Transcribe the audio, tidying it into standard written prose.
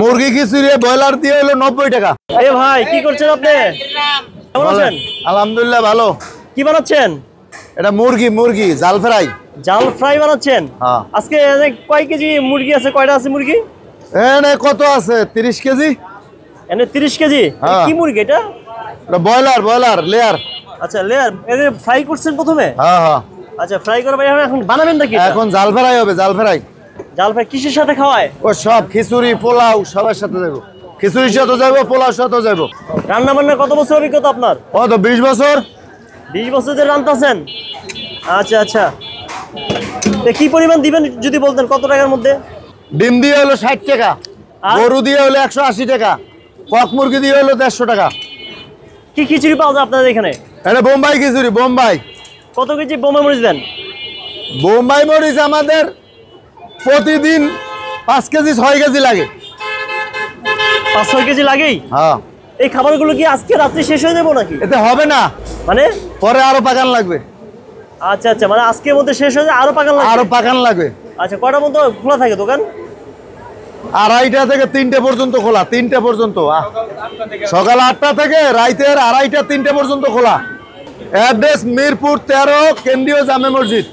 মুরগি খিচুড়ি ব্রয়লার দিয়ে হলো 90 টাকা। এ ভাই কি করছেন আপনি? কেমন আছেন? আলহামদুলিল্লাহ ভালো। কি বানাচ্ছেন? এটা মুরগি জাল ফ্রাই। জাল ফ্রাই বানাচ্ছেন? হ্যাঁ। আজকে কয় কেজি মুরগি আছে? কয়টা আছে মুরগি? এনে কত আছে? 30 কেজি। এনে 30 কেজি? হ্যাঁ। কি মুরগি এটা? এটা ব্রয়লার লেয়ার। আচ্ছা লেয়ার। এর ফ্রাই করছেন প্রথমে? হ্যাঁ হ্যাঁ। আচ্ছা ফ্রাই করে ভাই এখন বানাবেন নাকি? এখন জাল ফ্রাই হবে, জাল ফ্রাই। জাল ফ্রাই কিসের সাথে খাওয়ায়? ও সব খিচুড়ি পোলাও সবার সাথে যাবো। খিচুড়ির সাথে যাবো, পোলাওর সাথে যাবো। রান্না বান্নার কত বছর অভিজ্ঞতা আপনার? ও তো 20 বছর। 20 বছর ধরে রান্তাছেন? আচ্ছা আচ্ছা। কি পরিমাণ দিবেন যদি বলতেন, কত টাকার মধ্যে? ডিম দিয়ে হলো 60 টাকা, আর? গরু দিয়ে হলো 180 টাকা, কক মুরগি দিয়ে হলো 150 টাকা। কি খিচুড়ি পাওয়া যায় আপনাদের এখানে? এটা বোম্বাই খিচুড়ি, বোম্বাই। কত কেজি বোমা মরিচ দেন? বোম্বাই মরিচ আমাদের প্রতিদিন 5 কেজি 6 কেজি লাগে। 5-6 কেজি লাগেই? হ্যাঁ। এই খাবারগুলো কি আজকে রাত্রে শেষ হয়ে যাবো নাকি? এতে হবে না, মানে পরে আরো পাকান লাগবে। আচ্ছা আচ্ছা, মানে আজকের মধ্যে শেষ হয়ে যায়, আরো পাকান লাগবে? আরো পাকান লাগবে। আচ্ছা, কয়টা মতো খোলা থাকে দোকান? 2:30টা থেকে 3টে পর্যন্ত খোলা। 3টে পর্যন্ত, সকাল 8টা থেকে রাইতের 2:30টা 3টে পর্যন্ত খোলা। অ্যাড্রেস মিরপুর 13, কেন্দ্রীয় জামে মসজিদ।